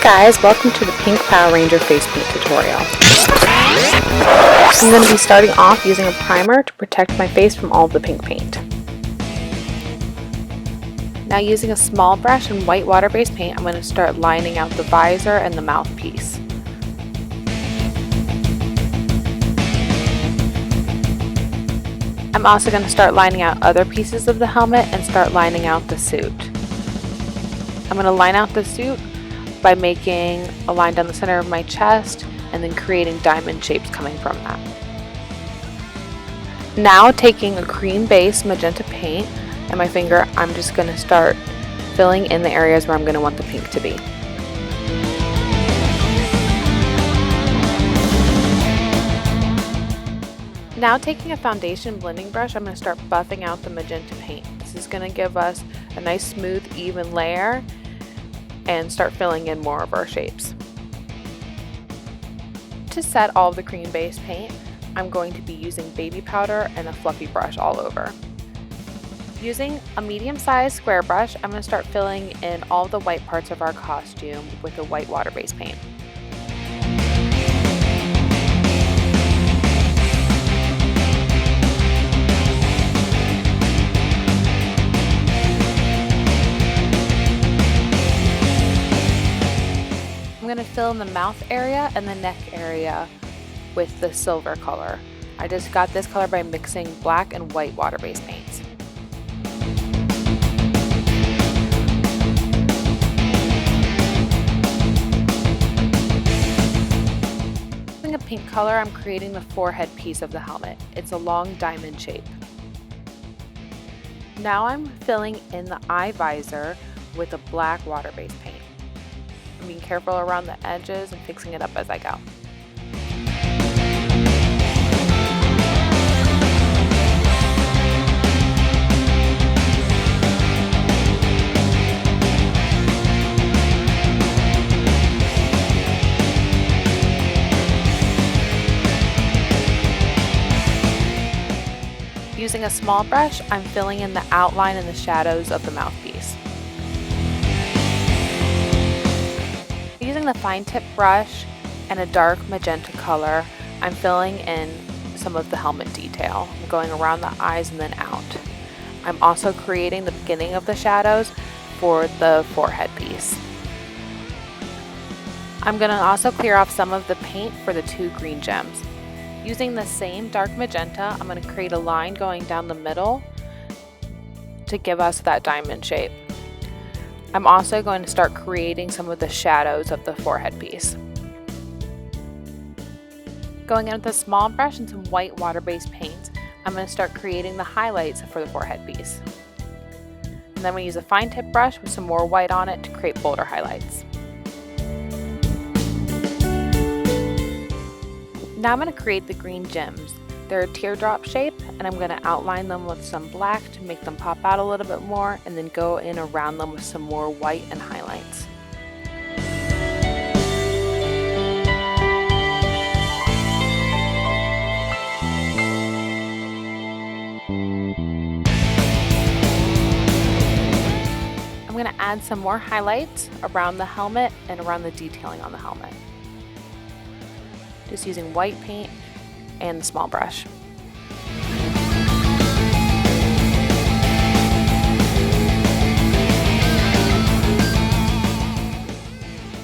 guys, welcome to the Pink Power Ranger face paint tutorial. I'm going to be starting off using a primer to protect my face from all of the pink paint. Now using a small brush and white water-based paint, I'm going to start lining out the visor and the mouthpiece. I'm also going to start lining out other pieces of the helmet and start lining out the suit. I'm going to line out the suit by making a line down the center of my chest and then creating diamond shapes coming from that. Now taking a cream base magenta paint and my finger, I'm just going to start filling in the areas where I'm going to want the pink to be. Now taking a foundation blending brush, I'm going to start buffing out the magenta paint. This is going to give us a nice smooth even layer and start filling in more of our shapes. To set all of the cream base paint, I'm going to be using baby powder and a fluffy brush all over. Using a medium-sized square brush, I'm going to start filling in all the white parts of our costume with a white water-based paint. I'm going to fill in the mouth area and the neck area with the silver color. I just got this color by mixing black and white water-based paints. Using a pink color, I'm creating the forehead piece of the helmet. It's a long diamond shape. Now I'm filling in the eye visor with a black water-based paint. I'm being careful around the edges and fixing it up as I go. Using a small brush, I'm filling in the outline and the shadows of the mouthpiece. Using the fine tip brush and a dark magenta color, I'm filling in some of the helmet detail. I'm going around the eyes and then out. I'm also creating the beginning of the shadows for the forehead piece. I'm going to also clear off some of the paint for the two green gems. Using the same dark magenta, I'm going to create a line going down the middle to give us that diamond shape. I'm also going to start creating some of the shadows of the forehead piece. Going in with a small brush and some white water-based paint, I'm going to start creating the highlights for the forehead piece. And then we use a fine tip brush with some more white on it to create bolder highlights. Now I'm going to create the green gems. They're a teardrop shape, and I'm going to outline them with some black to make them pop out a little bit more, and then go in around them with some more white and highlights. I'm going to add some more highlights around the helmet and around the detailing on the helmet. Just using white paint and the small brush.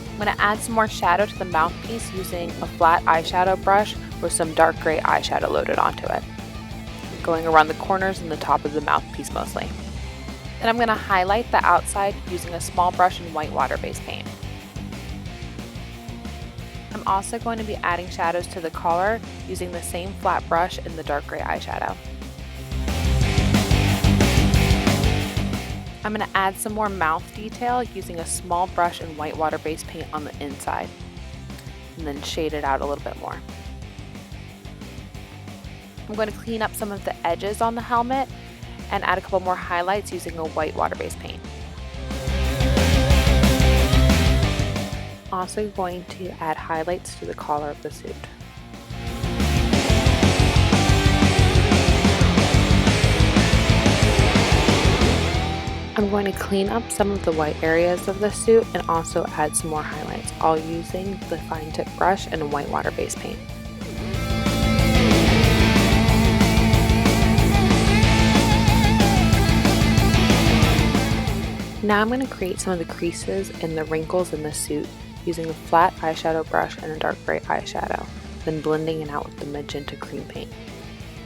I'm going to add some more shadow to the mouthpiece using a flat eyeshadow brush with some dark gray eyeshadow loaded onto it. Going around the corners and the top of the mouthpiece mostly. Then I'm going to highlight the outside using a small brush and white water-based paint. I'm also going to be adding shadows to the collar using the same flat brush and the dark gray eyeshadow. I'm going to add some more mouth detail using a small brush and white water-based paint on the inside, and then shade it out a little bit more. I'm going to clean up some of the edges on the helmet and add a couple more highlights using a white water-based paint. Also going to add highlights to the collar of the suit. I'm going to clean up some of the white areas of the suit and also add some more highlights, all using the fine tip brush and a white water base paint. Now I'm going to create some of the creases and the wrinkles in the suit using a flat eyeshadow brush and a dark gray eyeshadow, then blending it out with the magenta cream paint.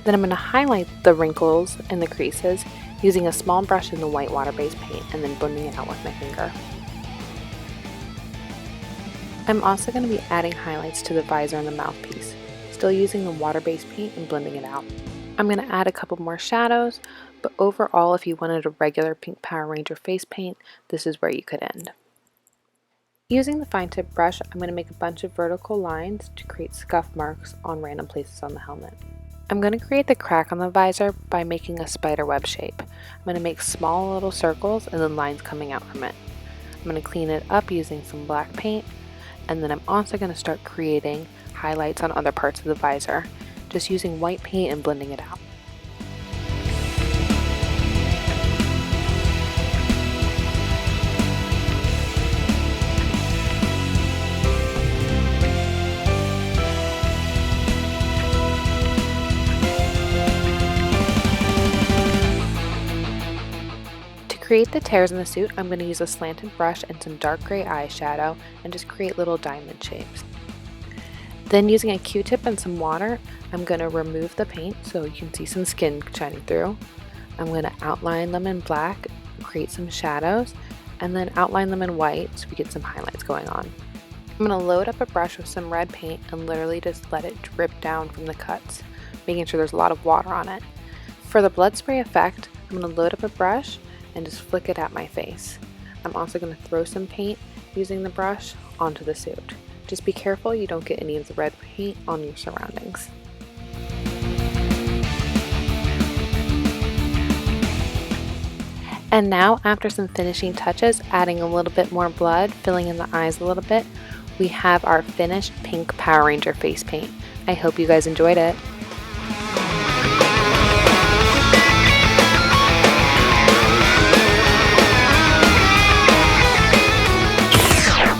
Then I'm going to highlight the wrinkles and the creases using a small brush in the white water base paint and then blending it out with my finger. I'm also going to be adding highlights to the visor and the mouthpiece, still using the water base paint and blending it out. I'm going to add a couple more shadows, but overall if you wanted a regular pink Power Ranger face paint, this is where you could end. Using the fine tip brush, I'm going to make a bunch of vertical lines to create scuff marks on random places on the helmet. I'm going to create the crack on the visor by making a spider web shape. I'm going to make small little circles and then lines coming out from it. I'm going to clean it up using some black paint, and then I'm also going to start creating highlights on other parts of the visor, just using white paint and blending it out. To create the tears in the suit, I'm going to use a slanted brush and some dark gray eyeshadow and just create little diamond shapes. Then using a Q-tip and some water, I'm going to remove the paint so you can see some skin shining through. I'm going to outline them in black, create some shadows, and then outline them in white so we get some highlights going on. I'm going to load up a brush with some red paint and literally just let it drip down from the cuts, making sure there's a lot of water on it. For the blood spray effect, I'm going to load up a brush and just flick it at my face. I'm also going to throw some paint using the brush onto the suit. Just be careful you don't get any of the red paint on your surroundings. And now, after some finishing touches, adding a little bit more blood, filling in the eyes a little bit, we have our finished pink Power Ranger face paint. I hope you guys enjoyed it.